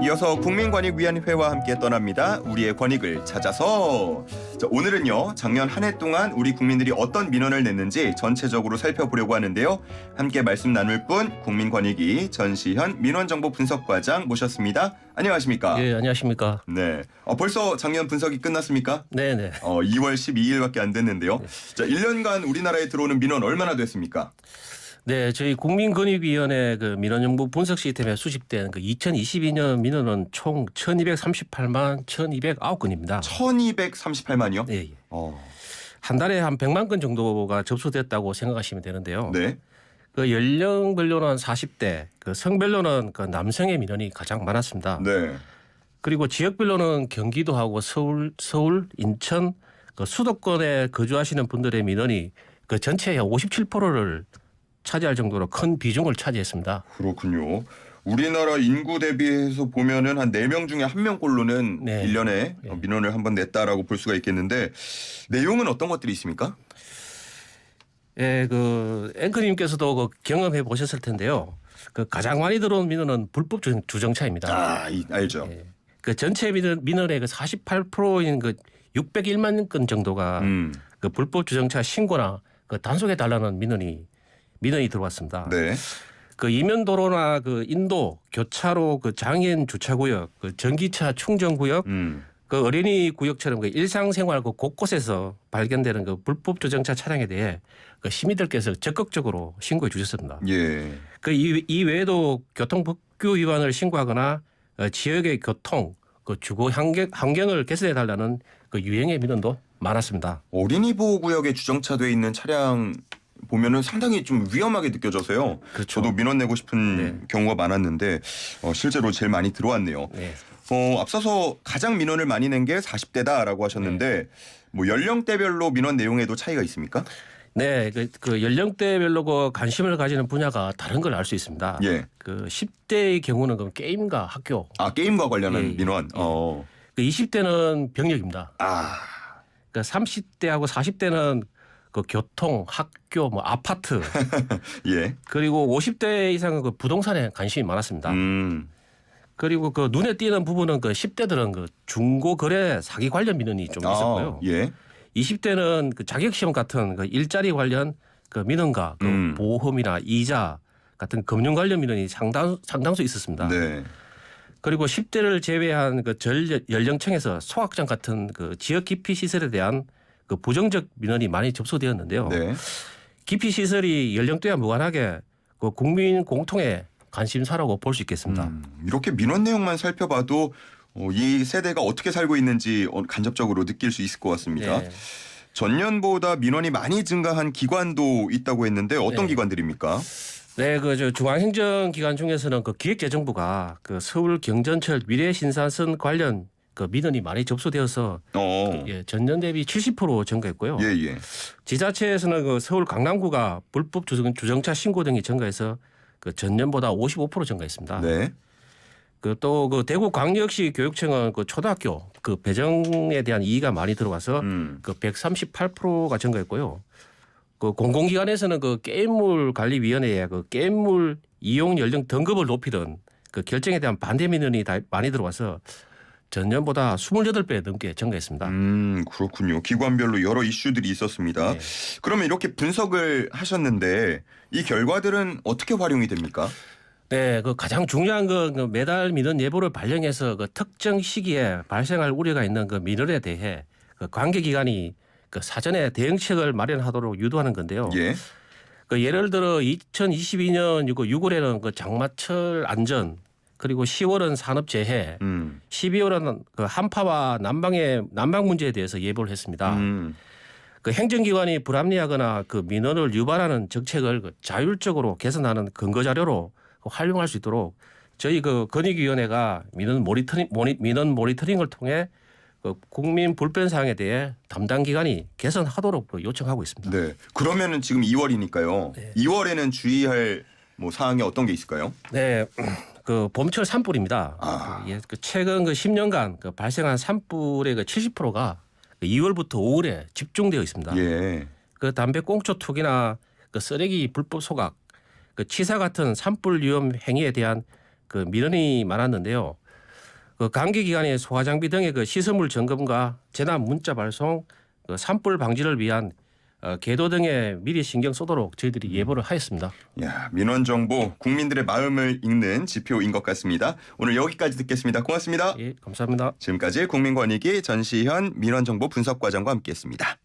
이어서 국민권익위원회와 함께 떠납니다. 우리의 권익을 찾아서. 자, 오늘은요, 작년 한 해 동안 우리 국민들이 어떤 민원을 냈는지 전체적으로 살펴보려고 하는데요. 함께 말씀 나눌 분 국민권익위 전시현 민원정보분석과장 모셨습니다. 안녕하십니까? 예, 안녕하십니까? 네. 벌써 작년 분석이 끝났습니까? 네네. 2월 12일밖에 안 됐는데요. 네. 자, 1년간 우리나라에 들어오는 민원 얼마나 됐습니까? 네, 저희 국민권익위원회 그 민원정보 분석 시스템에 수집된 그 2022년 민원은 총 1,238만 1,209건입니다. 1,238만이요? 네, 예. 어. 한 달에 한 100만 건 정도가 접수됐다고 생각하시면 되는데요. 네. 그 연령별로는 40대, 그 성별로는 그 남성의 민원이 가장 많았습니다. 네. 그리고 지역별로는 경기도하고 서울, 인천, 그 수도권에 거주하시는 분들의 민원이 그 전체의 57%를 차지할 정도로 큰 비중을 차지했습니다. 그렇군요. 우리나라 인구 대비해서 보면은 한 4명 중에 1명꼴로는 네. 1년에 네. 민원을 한번 냈다라고 볼 수가 있겠는데 내용은 어떤 것들이 있습니까? 예, 그 앵커님께서도 그 경험해 보셨을 텐데요. 그 가장 많이 들어온 민원은 불법 주정차입니다. 알죠. 예. 그 전체 민원의 그 48%인 그 601만 건 정도가 그 불법 주정차 신고나 그 단속해 달라는 민원이 들어왔습니다. 네. 그 이면도로나 그 인도, 교차로, 그 장애인 주차구역, 그 전기차 충전구역, 그 어린이 구역처럼 그 일상생활 그 곳곳에서 발견되는 그 불법 주정차 차량에 대해 그 시민들께서 적극적으로 신고해 주셨습니다. 예. 그 이 외에도 교통법규 위반을 신고하거나 지역의 교통, 그 주거 환경을 개선해 달라는 그 유형의 민원도 많았습니다. 어린이 보호구역에 주정차돼 있는 차량 보면은 상당히 좀 위험하게 느껴져서요. 그렇죠. 저도 민원 내고 싶은 네. 경우가 많았는데 실제로 제일 많이 들어왔네요. 네. 앞서서 가장 민원을 많이 낸 게 40대다라고 하셨는데 뭐 연령대별로 민원 내용에도 차이가 있습니까? 네, 그 연령대별로 그 관심을 가지는 분야가 다른 걸 알 수 있습니다. 예. 그 10대의 경우는 그 게임과 학교, 게임과 관련한 예, 예. 민원. 그 20대는 병력입니다. 아. 그 30대하고 40대는 그 교통, 학교, 뭐 아파트, 예. 그리고 50대 이상은 그 부동산에 관심이 많았습니다. 그리고 그 눈에 띄는 부분은 그 10대들은 그 중고 거래 사기 관련 민원이 좀 있었고요. 예. 20대는 그 자격 시험 같은 그 일자리 관련 그 민원과 그 보험이나 이자 같은 금융 관련 민원이 상당수 있었습니다. 네. 그리고 10대를 제외한 그 연령층에서 소각장 같은 그 지역 기피 시설에 대한 그 부정적 민원이 많이 접수되었는데요. 네. 기피 시설이 연령대와 무관하게 그 국민 공통의 관심사라고 볼 수 있겠습니다. 이렇게 민원 내용만 살펴봐도 이 세대가 어떻게 살고 있는지 간접적으로 느낄 수 있을 것 같습니다. 네. 전년보다 민원이 많이 증가한 기관도 있다고 했는데 어떤 네. 기관들입니까? 네, 그 중앙행정기관 중에서는 그 기획재정부가 그 서울 경전철 미래신산선 관련 그 민원이 많이 접수되어서 전년 대비 70% 증가했고요. 예. 지자체에서는 그 서울 강남구가 불법 주정차 신고 등이 증가해서 그 전년보다 55% 증가했습니다. 네. 그 또 그 대구 광역시 교육청은 그 초등학교 그 배정에 대한 이의가 많이 들어와서 그 138%가 증가했고요. 그 공공기관에서는 그 게임물 관리위원회에 그 게임물 이용 연령 등급을 높이던 그 결정에 대한 반대 민원이 많이 들어와서 전년보다 28배 넘게 증가했습니다. 그렇군요. 기관별로 여러 이슈들이 있었습니다. 네. 그러면 이렇게 분석을 하셨는데 이 결과들은 어떻게 활용이 됩니까? 네, 그 가장 중요한 건 그 매달 민원 예보를 발령해서 그 특정 시기에 발생할 우려가 있는 그 민원에 대해 그 관계기관이 그 사전에 대응책을 마련하도록 유도하는 건데요. 예. 그 예를 들어 2022년 6월에는 그 장마철 안전, 그리고 10월은 산업재해, 12월은 그 한파와 난방 문제에 대해서 예보를 했습니다. 그 행정기관이 불합리하거나 그 민원을 유발하는 정책을 그 자율적으로 개선하는 근거 자료로 활용할 수 있도록 저희 그 권익위원회가 민원 모니터링을 통해 그 국민 불편 사항에 대해 담당 기관이 개선하도록 요청하고 있습니다. 네. 그러면은 지금 2월이니까요. 네. 2월에는 주의할 뭐 사항이 어떤 게 있을까요? 네, 그 봄철 산불입니다. 그 최근 그 10년간 그 발생한 산불의 그 70%가 2월부터 5월에 집중되어 있습니다. 예. 그 담배 꽁초 투기나 그 쓰레기 불법 소각, 그 치사 같은 산불 위험 행위에 대한 그 민원이 많았는데요. 그 감기 기간에 소화 장비 등의 그 시설물 점검과 재난 문자 발송, 그 산불 방지를 위한 계도 등에 미리 신경 쓰도록 저희들이 예보를 하였습니다. 야, 민원 정보 국민들의 마음을 읽는 지표인 것 같습니다. 오늘 여기까지 듣겠습니다. 고맙습니다. 예, 감사합니다. 지금까지 국민권익위 전시현 민원 정보 분석과장과 함께했습니다.